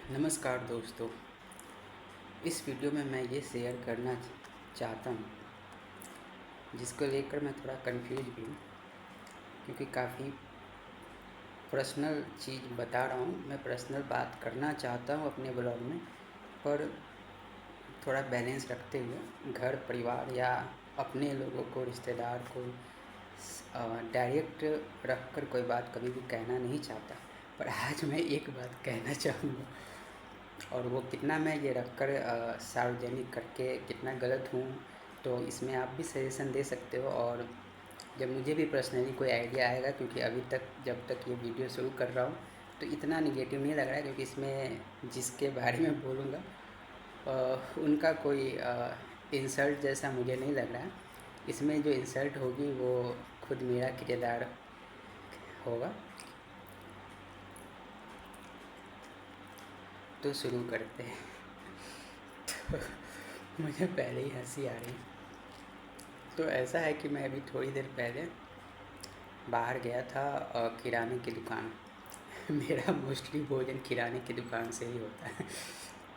नमस्कार दोस्तों। इस वीडियो में मैं ये शेयर करना चाहता हूँ जिसको लेकर मैं थोड़ा कंफ्यूज भी हूँ, क्योंकि काफ़ी पर्सनल चीज़ बता रहा हूँ। मैं पर्सनल बात करना चाहता हूँ अपने ब्लॉग में, पर थोड़ा बैलेंस रखते हुए घर परिवार या अपने लोगों को, रिश्तेदार को डायरेक्ट रख कर कोई बात कभी भी कहना नहीं चाहता। पर आज मैं एक बात कहना चाहूँगा, और वो कितना मैं ये रख कर सार्वजनिक करके कितना गलत हूँ, तो इसमें आप भी सजेशन दे सकते हो। और जब मुझे भी पर्सनली कोई आइडिया आएगा, क्योंकि अभी तक जब तक ये वीडियो शुरू कर रहा हूँ तो इतना निगेटिव नहीं लग रहा है, क्योंकि इसमें जिसके बारे में बोलूँगा उनका कोई इंसल्ट जैसा मुझे नहीं लग रहा है। इसमें जो इंसल्ट होगी वो खुद मेरा किरदार होगा। तो शुरू करते हैं। तो मुझे पहले ही हंसी आ रही है। तो ऐसा है कि मैं अभी थोड़ी देर पहले बाहर गया था किराने की दुकान। मेरा मोस्टली भोजन किराने की दुकान से ही होता है।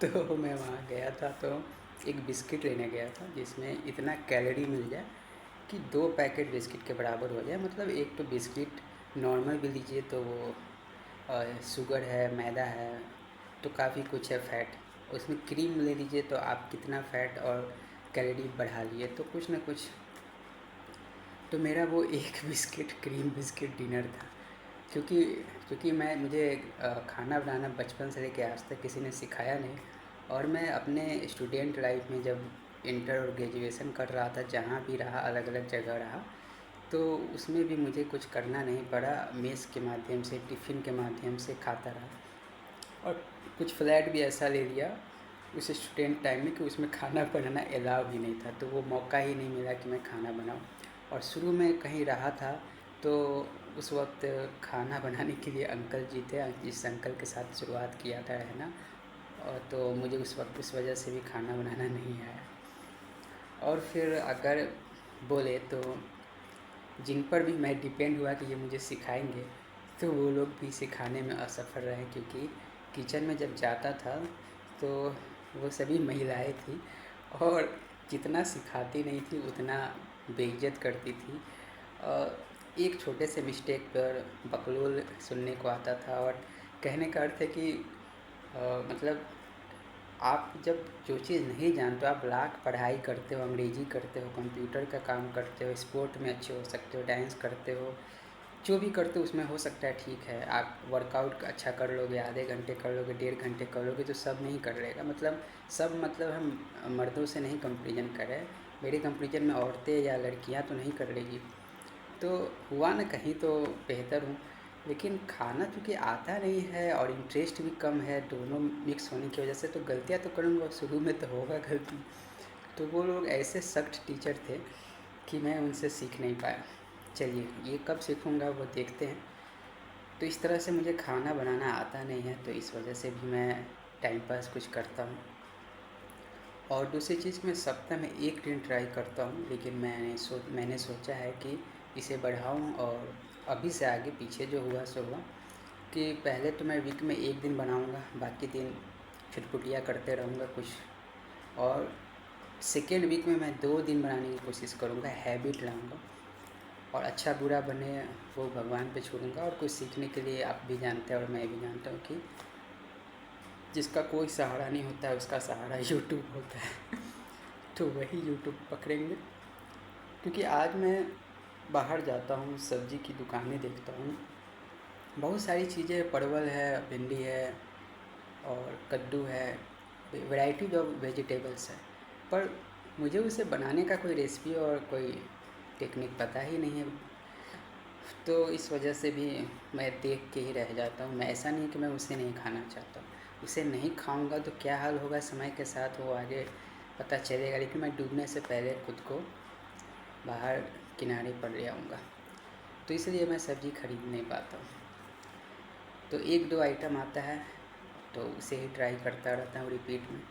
तो मैं वहाँ गया था, तो एक बिस्किट लेने गया था जिसमें इतना कैलोरी मिल जाए कि 2 पैकेट बिस्किट के बराबर हो जाए। मतलब एक तो बिस्किट नॉर्मल भी लीजिए तो वो शुगर है, मैदा है, तो काफ़ी कुछ है फैट। उसमें क्रीम ले लीजिए तो आप कितना फ़ैट और कैलोरी बढ़ा लिए, तो कुछ ना कुछ। तो मेरा वो एक बिस्किट क्रीम बिस्किट डिनर था। क्योंकि क्योंकि मुझे खाना बनाना बचपन से लेकर आज तक किसी ने सिखाया नहीं। और मैं अपने स्टूडेंट लाइफ में जब इंटर और ग्रेजुएशन कर रहा था, जहाँ भी रहा, अलग अलग जगह रहा, तो उसमें भी मुझे कुछ करना नहीं पड़ा। मेस के माध्यम से, टिफ़िन के माध्यम से खाता रहा। और कुछ फ्लैट भी ऐसा ले लिया उस स्टूडेंट टाइम में कि उसमें खाना बनाना अलाउ ही नहीं था, तो वो मौका ही नहीं मिला कि मैं खाना बनाऊं। और शुरू में कहीं रहा था तो उस वक्त खाना बनाने के लिए अंकल जी थे, जिस अंकल के साथ शुरुआत किया था रहना। और तो मुझे उस वक्त उस वजह से भी खाना बनाना नहीं आया। और फिर अगर बोले तो जिन पर भी मैं डिपेंड हुआ कि ये मुझे सिखाएंगे, तो वो लोग भी सिखाने में असफल रहे, क्योंकि किचन में जब जाता था तो वो सभी महिलाएं थी, और जितना सिखाती नहीं थी उतना बेइज्जत करती थी। और एक छोटे से मिस्टेक पर बकलोल सुनने को आता था। और कहने का अर्थ है कि मतलब आप जब जो चीज़ नहीं जानते हो, आप लाख पढ़ाई करते हो, अंग्रेजी करते हो, कंप्यूटर का काम करते हो, स्पोर्ट में अच्छे हो सकते हो, डांस करते हो, जो भी करते हो उसमें हो सकता है ठीक है, आप वर्कआउट अच्छा कर लोगे, आधे घंटे कर लोगे, 1.5 घंटे कर लोगे, तो सब नहीं कर लेगा। मतलब सब, मतलब हम मर्दों से नहीं कंपेरिजन कर रहे हैं। मेरे कंपेरिजन में औरतें या लड़कियां तो नहीं कर लेगी। तो हुआ ना कहीं तो बेहतर हूँ। लेकिन खाना चूँकि आता नहीं है और इंटरेस्ट भी कम है, दोनों मिक्स होने की वजह से तो गलतियाँ तो करूँगा, शुरू में तो होगा गलती। तो वो लोग ऐसे सख्त टीचर थे कि मैं उनसे सीख नहीं पाया। चलिए, ये कब सीखूँगा वो देखते हैं। तो इस तरह से मुझे खाना बनाना आता नहीं है, तो इस वजह से भी मैं टाइम पास कुछ करता हूँ। और दूसरी चीज़, मैं सप्ताह में 1 दिन ट्राई करता हूँ, लेकिन मैंने सोचा है कि इसे बढ़ाऊँ। और अभी से आगे पीछे जो हुआ सो हुआ, कि पहले तो मैं वीक में 1 दिन बनाऊँगा, बाकी दिन छुटपुटिया करते रहूँगा कुछ। और सेकेंड वीक में मैं 2 दिन बनाने की कोशिश करूँगा, हैबिट लाऊँगा। और अच्छा बुरा बने वो भगवान पे छोड़ूंगा। और कुछ सीखने के लिए आप भी जानते हैं और मैं भी जानता हूँ कि जिसका कोई सहारा नहीं होता है उसका सहारा यूट्यूब होता है। तो वही यूट्यूब पकड़ेंगे। क्योंकि आज मैं बाहर जाता हूँ, सब्ज़ी की दुकानें देखता हूँ, बहुत सारी चीज़ें, परवल है, भिंडी है और कद्दू है, वैरायटी ऑफ वेजिटेबल्स है। पर मुझे उसे बनाने का कोई रेसिपी और कोई टेक्निक पता ही नहीं है। तो इस वजह से भी मैं देख के ही रह जाता हूँ। मैं, ऐसा नहीं कि मैं उसे नहीं खाना चाहता हूँ, उसे नहीं खाऊंगा तो क्या हाल होगा समय के साथ वो आगे पता चलेगा। लेकिन मैं डूबने से पहले खुद को बाहर किनारे पर ले आऊँगा, तो इसलिए मैं सब्ज़ी खरीद नहीं पाता हूँ। तो 1-2 आइटम आता है तो उसे ही ट्राई करता रहता हूँ रिपीट में।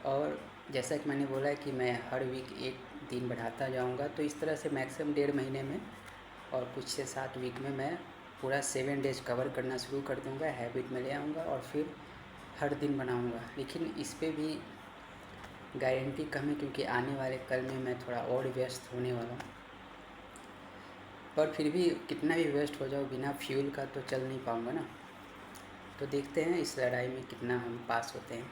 और जैसा कि मैंने बोला है कि मैं हर वीक 1 दिन बढ़ाता जाऊँगा, तो इस तरह से मैक्सिमम 1.5 महीने में और कुछ से 7 वीक में मैं पूरा 7 डेज़ कवर करना शुरू कर दूँगा, हैबिट में ले आऊँगा। और फिर हर दिन बनाऊंगा, लेकिन इस पे भी गारंटी कम है क्योंकि आने वाले कल में मैं थोड़ा और व्यस्त होने वाला हूँ। पर फिर भी कितना भी व्यस्त हो जाओ, बिना फ्यूल का तो चल नहीं पाऊँगा ना। तो देखते हैं इस लड़ाई में कितना हम पास होते हैं।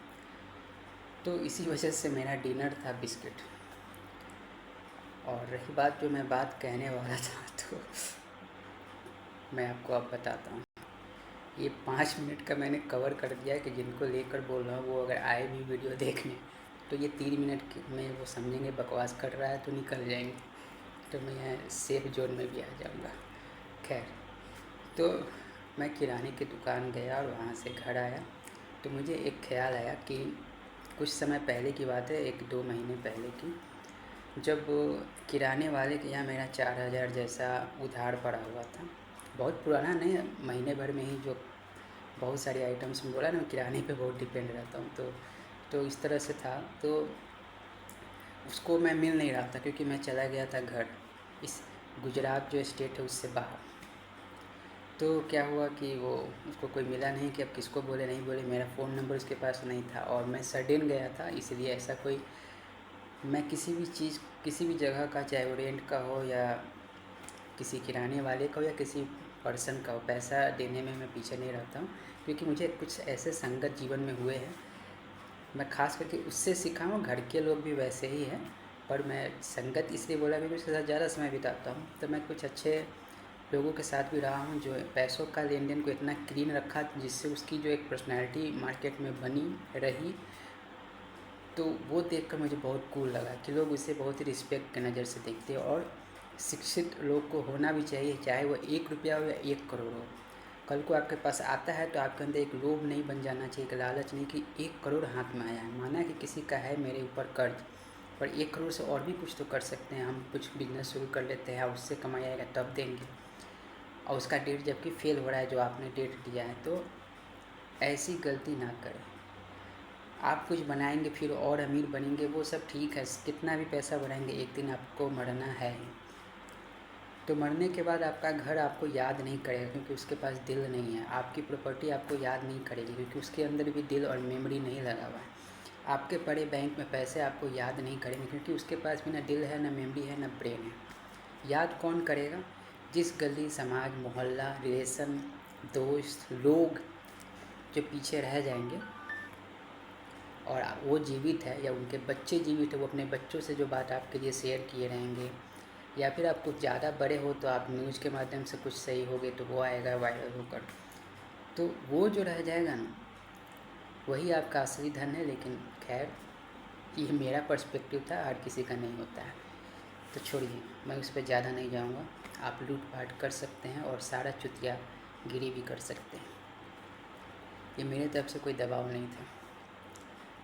तो इसी वजह से मेरा डिनर था बिस्किट। और रही बात जो मैं बात कहने वाला था, तो मैं आपको अब बताता हूँ। ये 5 मिनट का मैंने कवर कर दिया है कि जिनको लेकर बोल रहा हूँ वो अगर आए भी वीडियो देखने, तो ये 3 मिनट में वो समझेंगे बकवास कर रहा है तो निकल जाएंगे, तो मैं सेफ जोन में भी आ जाऊँगा। खैर, तो मैं किराने की दुकान गया और वहाँ से घर आया, तो मुझे एक ख़्याल आया कि कुछ समय पहले की बात है, 1-2 महीने पहले की, जब किराने वाले के यहाँ मेरा 4,000 जैसा उधार पड़ा हुआ था। बहुत पुराना नहीं, महीने भर में ही जो बहुत सारी आइटम्स में बोला ना, किराने पे बहुत डिपेंड रहता हूँ, तो इस तरह से था। तो उसको मैं मिल नहीं रहा था क्योंकि मैं चला गया था घर, इस गुजरात जो स्टेट है उससे बाहर। तो क्या हुआ कि वो उसको कोई मिला नहीं कि अब किसको बोले नहीं बोले, मेरा फ़ोन नंबर उसके पास नहीं था और मैं सडन गया था, इसलिए ऐसा कोई, मैं किसी भी चीज़ किसी भी जगह का, चाहे वो रेंट का हो या किसी किराने वाले का हो या किसी पर्सन का हो, पैसा देने में मैं पीछे नहीं रहता हूँ क्योंकि मुझे कुछ ऐसे संगत जीवन में हुए हैं। मैं ख़ास करके उससे सीखा हूँ, घर के लोग भी वैसे ही हैं, पर मैं संगत इसलिए बोला क्योंकि उसके साथ ज़्यादा समय बिताता हूँ। तो मैं कुछ अच्छे लोगों के साथ भी रहा हूँ जो पैसों का लेन देन को इतना क्लीन रखा जिससे उसकी जो एक पर्सनैलिटी मार्केट में बनी रही। तो वो देखकर मुझे बहुत कूल लगा कि लोग उसे बहुत ही रिस्पेक्ट की नज़र से देखते हैं। और शिक्षित लोग को होना भी चाहिए, चाहे वो 1 रुपया हो या 1 करोड़ हो। कल को आपके पास आता है तो आपके अंदर एक लोभ नहीं बन जाना चाहिए, एक लालच नहीं कि 1 करोड़ हाथ में आया है। माना कि किसी का है मेरे ऊपर कर्ज, पर 1 करोड़ से और भी कुछ तो कर सकते हैं, हम कुछ बिजनेस शुरू कर लेते हैं, उससे कमाई आएगा तब देंगे, और उसका डेट जबकि फेल हो रहा है जो आपने डेट दिया है। तो ऐसी गलती ना करें। आप कुछ बनाएंगे फिर और अमीर बनेंगे, वो सब ठीक है, कितना भी पैसा बनाएंगे एक दिन आपको मरना है ही। तो मरने के बाद आपका घर आपको याद नहीं करेगा क्योंकि उसके पास दिल नहीं है, आपकी प्रॉपर्टी आपको याद नहीं करेगी क्योंकि उसके अंदर भी दिल और मेमोरी नहीं लगा हुआ है। आपके पड़े बैंक में पैसे आपको याद नहीं करेंगे क्योंकि उसके पास भी ना दिल है, ना मेमोरी है, ना ब्रेन है। याद कौन करेगा? जिस गली, समाज, मोहल्ला, रिलेशन, दोस्त, लोग जो पीछे रह जाएंगे और वो जीवित है या उनके बच्चे जीवित है, वो अपने बच्चों से जो बात आपके लिए शेयर किए रहेंगे, या फिर आप कुछ ज़्यादा बड़े हो तो आप न्यूज़ के माध्यम से कुछ सही हो गए तो वो आएगा वायरल होकर, तो वो जो रह जाएगा ना, वही आपका असली धन है। लेकिन खैर, ये मेरा पर्सपेक्टिव था, हर किसी का नहीं होता है। तो छोड़िए, मैं उस पर ज़्यादा नहीं जाऊँगा। आप लूट पाट कर सकते हैं और सारा चुतिया गिरी भी कर सकते हैं, ये मेरे तरफ से कोई दबाव नहीं था।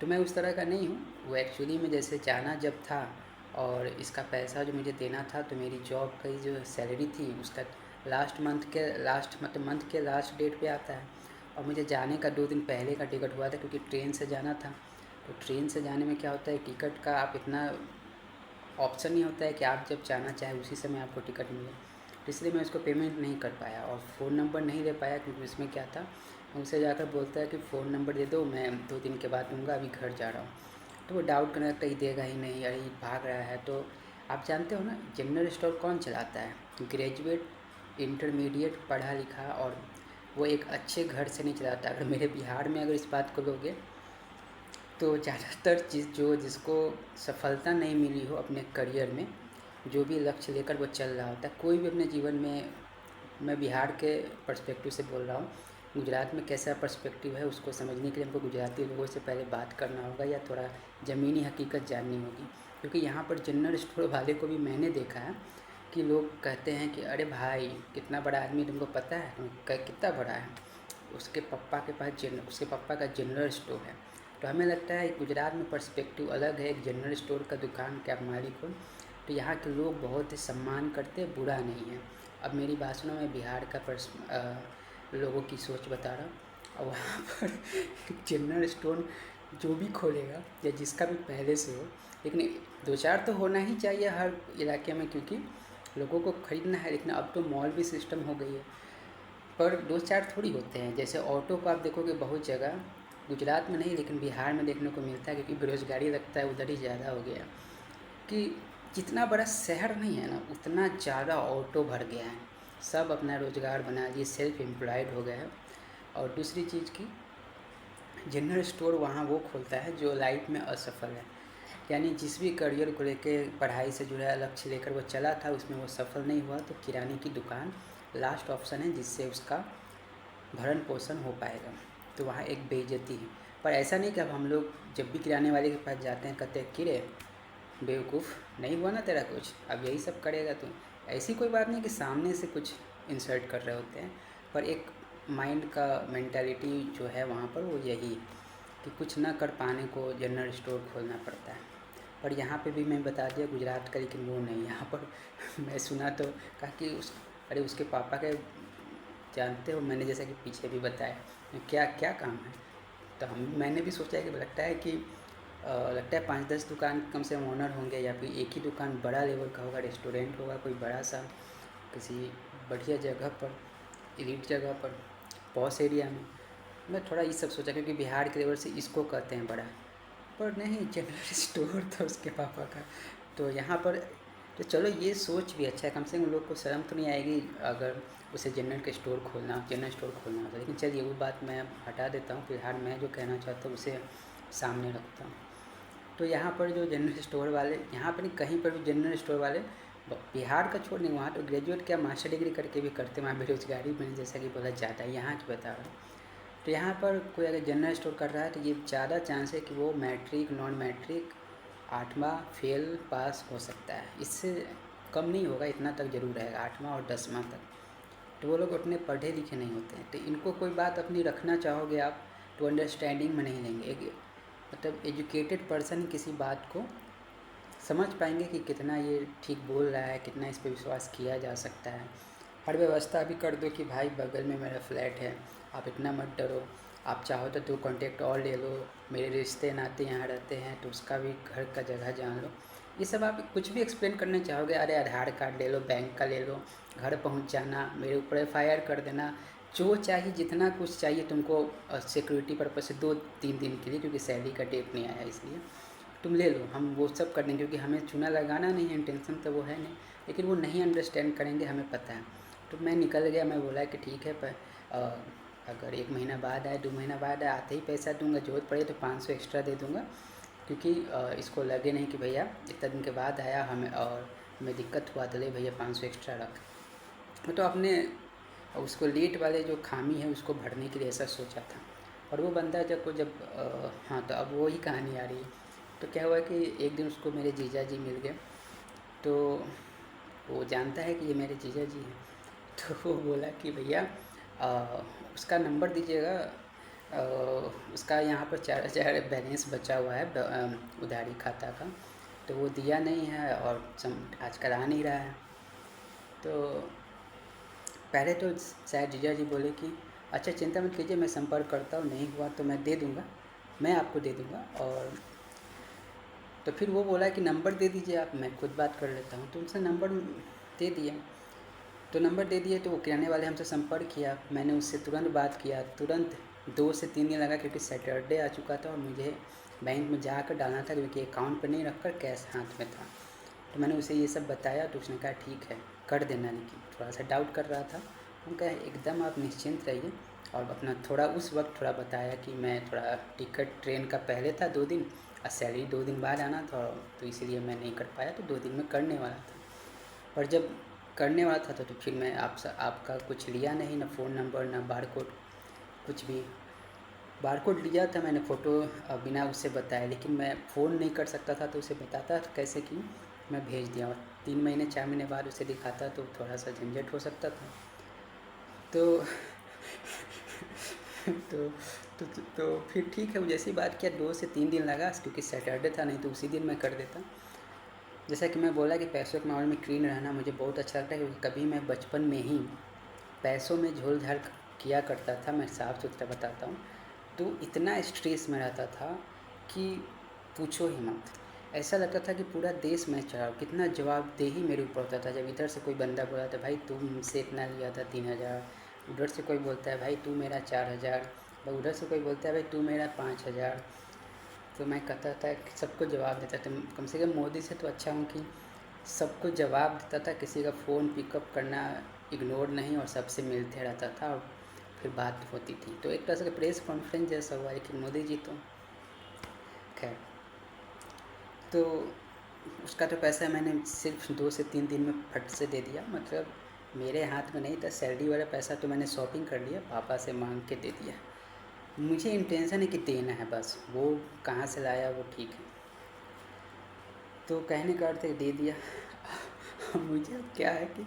तो मैं उस तरह का नहीं हूँ। वो एक्चुअली में जैसे जाना जब था और इसका पैसा जो मुझे देना था, तो मेरी जॉब की जो सैलरी थी उसका लास्ट मंथ के लास्ट डेट पे आता है, और मुझे जाने का 2 दिन पहले का टिकट हुआ था क्योंकि ट्रेन से जाना था। तो ट्रेन से जाने में क्या होता है, टिकट का आप इतना ऑप्शन नहीं होता है कि आप जब जाना चाहे उसी समय आपको टिकट मिले, तो इसलिए मैं उसको पेमेंट नहीं कर पाया और फ़ोन नंबर नहीं दे पाया क्योंकि उसमें क्या था, उसे जाकर बोलता है कि फ़ोन नंबर दे दो, मैं 2 दिन के बाद दूंगा, अभी घर जा रहा हूँ। तो वो डाउट करने लगता है, देगा ही नहीं, अरे ये भाग रहा है। तो आप जानते हो ना, जनरल स्टोर कौन चलाता है? ग्रेजुएट, इंटरमीडिएट पढ़ा लिखा, और वो एक अच्छे घर से नहीं चलाता। अगर मेरे बिहार में अगर इस बात को लोगे तो ज़्यादातर चीज़ जो जिसको सफलता नहीं मिली हो अपने करियर में, जो भी लक्ष्य लेकर वो चल रहा होता है, कोई भी अपने जीवन में, मैं बिहार के पर्सपेक्टिव से बोल रहा हूँ, गुजरात में कैसा पर्सपेक्टिव है उसको समझने के लिए हमको गुजराती लोगों से पहले बात करना होगा या थोड़ा ज़मीनी हकीकत जाननी होगी। क्योंकि यहाँ पर जनरल स्टोर वाले को भी मैंने देखा है कि लोग कहते हैं कि अरे भाई कितना बड़ा आदमी, तुमको पता है? कितना बड़ा है? उसके पापा का जनरल स्टोर है। तो हमें लगता है गुजरात में पर्सपेक्टिव अलग है, एक जनरल स्टोर का दुकान के आप मालिक हो तो यहाँ के लोग बहुत ही सम्मान करते, बुरा नहीं है। अब मेरी बात सुनो, मैं बिहार का लोगों की सोच बता रहा हूँ। और वहाँ पर जनरल स्टोर जो भी खोलेगा या जिसका भी पहले से हो, लेकिन 2-4 तो होना ही चाहिए हर इलाके में क्योंकि लोगों को ख़रीदना है। लेकिन अब तो मॉल भी सिस्टम हो गई है, पर 2-4 थोड़ी होते हैं। जैसे ऑटो को आप देखोगे बहुत जगह गुजरात में नहीं लेकिन बिहार में देखने को मिलता है, क्योंकि बेरोज़गारी लगता है उधर ही ज़्यादा हो गया कि जितना बड़ा शहर नहीं है ना उतना ज़्यादा ऑटो भर गया है, सब अपना रोज़गार बना लिए, सेल्फ एम्प्लॉयड हो गए हैं। और दूसरी चीज़ की जनरल स्टोर वहाँ वो खोलता है जो लाइफ में असफल है, यानी जिस भी करियर को लेके पढ़ाई से जुड़ा लक्ष्य लेकर वो चला था उसमें वो सफल नहीं हुआ, तो किराने की दुकान लास्ट ऑप्शन है जिससे उसका भरण पोषण हो पाएगा। तो वहाँ एक बेइज्जती है। पर ऐसा नहीं कि अब हम लोग जब भी किराने वाले के पास जाते हैं कहते हैं किरे बेवकूफ़, नहीं हुआ ना तेरा कुछ, अब यही सब करेगा तू। ऐसी कोई बात नहीं कि सामने से कुछ इंसल्ट कर रहे होते हैं, पर एक माइंड का मेंटालिटी जो है वहाँ पर वो यही है कि कुछ ना कर पाने को जनरल स्टोर खोलना पड़ता है। पर यहाँ पे भी मैं बता दिया गुजरात का, लेकिन वो नहीं यहाँ पर मैं सुना तो कहा कि अरे उसके पापा के जानते हो, मैंने जैसा कि पीछे भी बताया क्या क्या काम है। तो मैंने भी सोचा कि लगता है 5-10 दुकान कम से कम ओनर होंगे, या फिर एक ही दुकान बड़ा लेवल का होगा, रेस्टोरेंट होगा कोई बड़ा सा किसी बढ़िया जगह पर, एलिट जगह पर, पॉश एरिया में। मैं थोड़ा ये सब सोचा क्योंकि बिहार के लेवल से इसको कहते हैं बड़ा, पर नहीं जनरल स्टोर था उसके पापा का। तो यहाँ पर तो चलो ये सोच भी अच्छा है, कम से कम लोग को शर्म तो नहीं आएगी अगर उसे जनरल स्टोर खोलना होता। लेकिन चलिए वो बात मैं हटा देता हूँ, फिलहाल मैं जो कहना चाहता हूँ उसे सामने रखता हूँ। तो यहाँ पर जो जनरल स्टोर वाले, यहाँ पर नहीं कहीं पर भी जनरल स्टोर वाले, बिहार का छोड़ नहीं, वहाँ तो ग्रेजुएट क्या मास्टर डिग्री करके भी करते, वहाँ बेरोजगारी मैंने जैसा कि बोला ज़्यादा है, यहाँ की बता रहा हूँ। तो यहाँ पर कोई अगर जनरल स्टोर कर रहा है तो ये ज़्यादा चांस है कि वो मैट्रिक नॉन मैट्रिक 8वां फेल पास हो सकता है, इससे कम नहीं होगा, इतना तक ज़रूर रहेगा 8वां और 10वां तक। तो वो लोग उतने पढ़े लिखे नहीं होते हैं, तो इनको कोई बात अपनी रखना चाहोगे आप तो अंडरस्टैंडिंग में नहीं लेंगे। एक मतलब एजुकेटेड पर्सन किसी बात को समझ पाएंगे कि कितना ये ठीक बोल रहा है, कितना इस पर विश्वास किया जा सकता है। हर व्यवस्था भी कर दो कि भाई बगल में मेरा फ्लैट है, आप इतना मत डरो, आप चाहो तो 2 कॉन्टेक्ट और ले लो, मेरे रिश्ते नाते यहाँ रहते हैं तो उसका भी घर का जगह जान लो। ये सब आप कुछ भी एक्सप्लेन करना चाहोगे, अरे आधार कार्ड ले लो, बैंक का ले लो, घर पहुँच जाना, मेरे ऊपर FIR कर देना, जो चाहिए जितना कुछ चाहिए तुमको सिक्योरिटी पर्पज़ से 2-3 दिन के लिए, क्योंकि सैलरी का डेट नहीं आया इसलिए तुम ले लो, हम वो सब कर देंगे, क्योंकि हमें चूना लगाना नहीं है, इंटेंशन तो वो है नहीं। लेकिन वो नहीं अंडरस्टैंड करेंगे, हमें पता है। तो मैं निकल गया, मैं बोला कि ठीक है, पर अगर 1 महीना बाद आए 2 महीना बाद आए आते ही पैसा दूंगा, जरूरत पड़े तो 500 एक्स्ट्रा दे दूंगा, क्योंकि इसको लगे नहीं कि भैया इतना दिन के बाद आया हमें और हमें दिक्कत हुआ तो ले भैया 500 एक्स्ट्रा रख। तो अपने उसको लेट वाले जो खामी है उसको भरने के लिए ऐसा सोचा था। और वो बंदा जब हाँ, तो अब वो ही कहानी आ रही है। तो क्या हुआ कि एक दिन उसको मेरे जीजा जी मिल गए, तो वो जानता है कि ये मेरे जीजा जी हैं। तो वो बोला कि भैया उसका नंबर दीजिएगा, उसका यहाँ पर 4,000 बैलेंस बचा हुआ है उधारी खाता का, तो वो दिया नहीं है और आजकल आ नहीं रहा है। तो पहले तो शायद जीजा जी बोले कि अच्छा चिंता मत कीजिए, मैं संपर्क करता हूँ, नहीं हुआ तो मैं दे दूँगा, मैं आपको दे दूँगा। और तो फिर वो बोला कि नंबर दे दीजिए आप, मैं खुद बात कर लेता हूँ। तो उनसे नंबर दे दिया, तो नंबर दे दिए तो वो किराने वाले हमसे संपर्क किया, मैंने उससे तुरंत बात किया, तुरंत 2 से 3 दिन लगा, क्योंकि सैटरडे आ चुका था और मुझे बैंक में जाकर डालना था, क्योंकि अकाउंट पर नहीं रखकर कैश हाथ में था। तो मैंने उसे ये सब बताया तो उसने कहा ठीक है कर देना, लेकिन थोड़ा सा डाउट कर रहा था। उनका एकदम आप निश्चिंत रहिए, और अपना थोड़ा उस वक्त थोड़ा बताया कि मैं थोड़ा टिकट ट्रेन का पहले था 2 दिन और सैलरी 2 दिन बाद आना था, तो इसीलिए मैं नहीं कर पाया, तो 2 दिन में करने वाला था। पर जब करने वाला था तो फिर मैं आपका कुछ लिया नहीं, ना फ़ोन नंबर ना बारकोड, कुछ भी। बारकोड लिया था मैंने, फ़ोटो बिना उससे बताए, लेकिन मैं फ़ोन नहीं कर सकता था तो उसे बताता कैसे कि मैं भेज दिया, और 3 महीने 4 महीने बाद उसे दिखाता तो थोड़ा सा झंझट हो सकता था। तो तो, तो तो फिर ठीक है, वो जैसी बात किया 2 से 3 दिन लगा, क्योंकि सैटरडे था, नहीं तो उसी दिन मैं कर देता। जैसा कि मैं बोला कि पैसों के मामले में क्लीन रहना मुझे बहुत अच्छा लगता है, क्योंकि कभी मैं बचपन में ही पैसों में झोल झाल किया करता था, मैं साफ़ सुथरा बताता हूँ। तो इतना स्ट्रेस में रहता था कि पूछो ही मत। ऐसा लगता था कि पूरा देश मैं चलाऊँ, कितना जवाबदेही मेरे ऊपर होता था। जब इधर से कोई बंदा बोला था भाई तू मुझसे इतना लिया था 3,000, उधर से कोई बोलता है भाई तू मेरा 4,000, उधर से कोई बोलता है भाई तू मेरा 5,000, तो मैं कहता था कि सबको जवाब देता था। कम से कम मोदी से तो अच्छा हूँ कि सबको जवाब देता था, किसी का फ़ोन पिकअप करना इग्नोर नहीं, और सबसे मिलते रहता था और फिर बात होती थी। तो एक तरह से प्रेस कॉन्फ्रेंस जैसा हुआ, लेकिन मोदी जी तो खैर। तो उसका तो पैसा मैंने सिर्फ 2 से 3 दिन में फट से दे दिया, मतलब मेरे हाथ में नहीं था। सैलरी वाला पैसा तो मैंने शॉपिंग कर लिया, पापा से मांग के दे दिया। मुझे इंटेंशन है कि देना है बस, वो कहाँ से लाया वो ठीक है। तो कहने का अर्थ है दे दिया। मुझे अब क्या है कि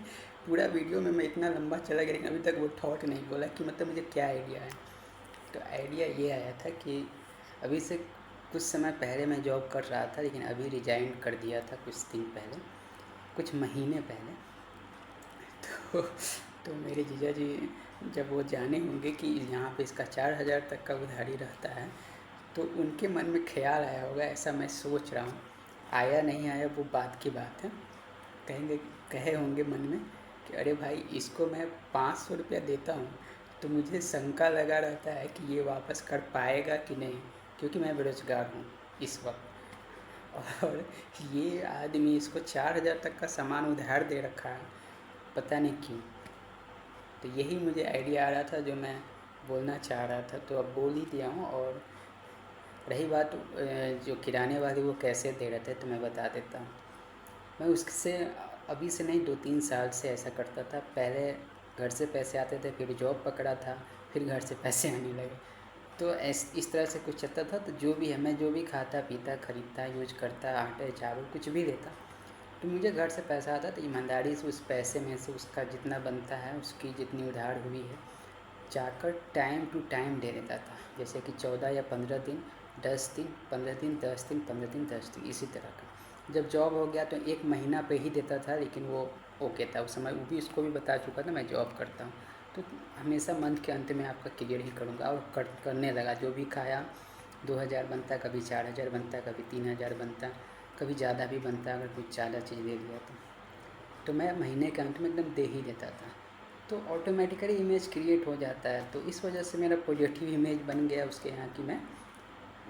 पूरा वीडियो में मैं इतना लंबा चला गया, लेकिन अभी तक वो थॉट नहीं बोला कि मतलब मुझे क्या आइडिया है। तो आइडिया ये आया था कि अभी से कुछ समय पहले मैं जॉब कर रहा था, लेकिन अभी रिजाइन कर दिया था कुछ दिन पहले, कुछ महीने पहले। तो तो मेरे जीजा जी जब वो जाने होंगे कि यहाँ पे इसका 4,000 तक का उधारी रहता है, तो उनके मन में ख्याल आया होगा, ऐसा मैं सोच रहा हूँ। आया नहीं आया वो बात की बात है। कहेंगे, कहे होंगे मन में कि अरे भाई इसको मैं 500 रुपया देता हूँ, तो मुझे शंका लगा रहता है कि ये वापस कर पाएगा कि नहीं, क्योंकि मैं बेरोज़गार हूँ इस वक्त। और ये आदमी इसको 4,000 तक का सामान उधार दे रखा है, पता नहीं क्यों। तो यही मुझे आइडिया आ रहा था जो मैं बोलना चाह रहा था, तो अब बोल ही दिया हूँ। और रही बात जो किराने वाले वो कैसे दे रहे थे, तो मैं बता देता हूँ। मैं उससे अभी से नहीं 2-3 साल से ऐसा करता था। पहले घर से पैसे आते थे, फिर जॉब पकड़ा था, फिर घर से पैसे आने लगे। तो इस तरह से कुछ चलता था। तो जो भी है, मैं जो भी खाता पीता खरीदता यूज करता, आटे चावल कुछ भी लेता, तो मुझे घर से पैसा आता तो ईमानदारी से उस पैसे में से उसका जितना बनता है, उसकी जितनी उधार हुई है, जाकर टाइम टू टाइम दे देता था। जैसे कि 14 या 15 दिन, 10 दिन, 15 दिन, 10 दिन, 15 दिन, 10 दिन, इसी तरह का। जब जॉब हो गया तो 1 महीना पे ही देता था, लेकिन वो ओके था उस समय। वो भी उसको भी बता चुका था मैं जॉब करता हूँ, तो हमेशा मंथ के अंत में आपका क्लियर ही करूँगा। और करने लगा। जो भी खाया 2,000 बनता, कभी 4,000 बनता, कभी 3,000 बनता, कभी ज़्यादा भी बनता अगर कुछ ज़्यादा चीज़ ले लिया तो मैं महीने के अंत में एकदम दे ही देता था। तो ऑटोमेटिकली इमेज क्रिएट हो जाता है। तो इस वजह से मेरा पॉजिटिव इमेज बन गया उसके यहाँ कि मैं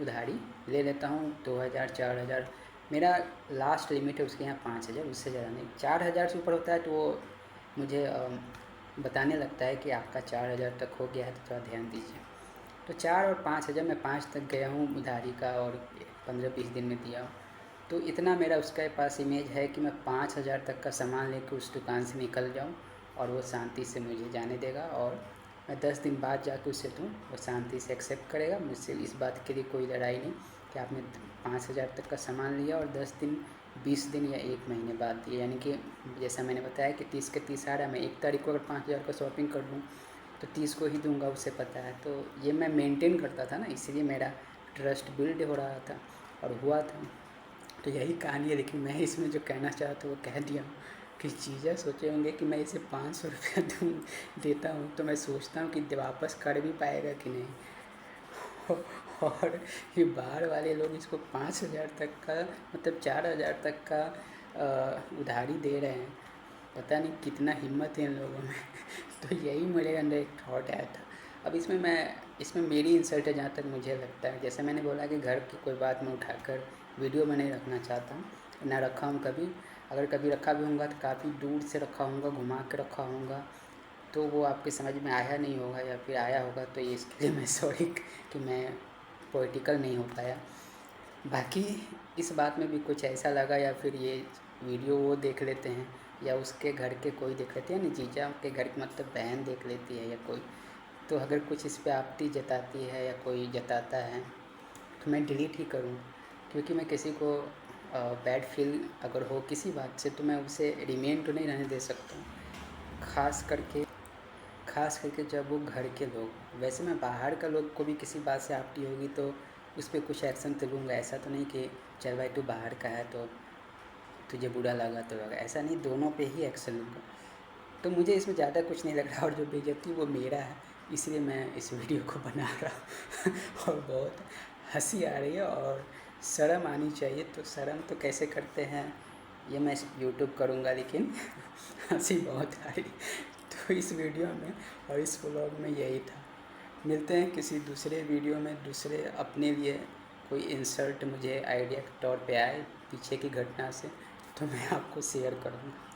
उधारी ले लेता हूँ। 2,000 4,000 मेरा लास्ट लिमिट है, उसके यहाँ 5,000, उससे ज़्यादा नहीं। 4,000 से ऊपर होता है तो वो मुझे बताने लगता है कि आपका 4,000 तक हो गया है, तो थोड़ा ध्यान दीजिए। तो 4 और 5,000 मैं 5 तक गया हूँ उधारी का, और 15-20 दिन में दिया हूँ। तो इतना मेरा उसके पास इमेज है कि मैं 5,000 तक का सामान लेकर उस दुकान से निकल जाऊँ, और वो शांति से मुझे जाने देगा। और मैं 10 दिन बाद जाकर उससे दूँ, वो शांति से एक्सेप्ट करेगा। मुझसे इस बात के लिए कोई लड़ाई नहीं कि आपने 5,000 तक का सामान लिया और 10 दिन, 20 दिन या 1 महीने बाद दिए। यानी कि जैसा मैंने बताया कि 30 के 30 आ रहा है, मैं 1 तारीख को अगर 5,000 का शॉपिंग कर लूँ तो 30 को ही दूंगा, उसे पता है। तो ये मैं मेंटेन करता था ना, इसलिए मेरा ट्रस्ट बिल्ड हो रहा था और हुआ था। तो यही कहानी है। लेकिन मैं इसमें जो कहना चाहता हूँ वो कह दिया हूँ कि जीजा सोचे होंगे कि मैं इसे 500 रुपया देता हूँ, तो मैं सोचता हूँ कि वापस कर भी पाएगा कि नहीं। और ये बाहर वाले लोग इसको 5,000 तक का, मतलब 4,000 तक का उधारी दे रहे हैं। पता नहीं कितना हिम्मत है इन लोगों में। तो यही मेरे अंदर एक थॉट आया था। अब इसमें मेरी इंसल्ट है जहाँ तक मुझे लगता है। जैसे मैंने बोला कि घर की कोई बात मैं उठाकर वीडियो में नहीं रखना चाहता हूँ, ना रखा हूँ कभी। अगर कभी रखा भी होगा तो काफ़ी दूर से रखा होगा, घुमा के रखा होगा, तो वो आपके समझ में आया नहीं होगा, या फिर आया होगा तो ये इसके लिए मैं सॉरी कि मैं पॉलिटिकल नहीं हो पाया। बाकी इस बात में भी कुछ ऐसा लगा, या फिर ये वीडियो वो देख लेते हैं, या उसके घर के कोई देख लेते हैं, ना जीजा के घर की मतलब बहन देख लेती है या कोई, तो अगर कुछ इस पे आपत्ति जताती है या कोई जताता है तो मैं डिलीट ही करूँ। क्योंकि मैं किसी को बैड फील अगर हो किसी बात से, तो मैं उसे रिमेन तो नहीं रहने दे सकता हूँ। ख़ास करके जब वो घर के लोग, वैसे मैं बाहर का लोग को भी किसी बात से आपत्ति होगी तो उस पर कुछ एक्शन तो लूँगा। ऐसा तो नहीं कि चल भाई तू बाहर का है तो तुझे बुरा लगा तो लगा, ऐसा नहीं, दोनों पे ही एक्शन लूँगा। तो मुझे इसमें ज़्यादा कुछ नहीं लग रहा, और जो बेइज्जती वो मेरा है, इसलिए मैं इस वीडियो को बना रहा हूँ। और बहुत हंसी आ रही है और शर्म आनी चाहिए। तो शर्म तो कैसे करते हैं ये मैं यूट्यूब करूँगा, लेकिन हंसी बहुत आ रही। तो इस वीडियो में और इस व्लॉग में यही था। मिलते हैं किसी दूसरे वीडियो में, दूसरे अपने लिए कोई इंसल्ट मुझे आइडिया के तौर पे आए पीछे की घटना से, तो मैं आपको शेयर करूँगा।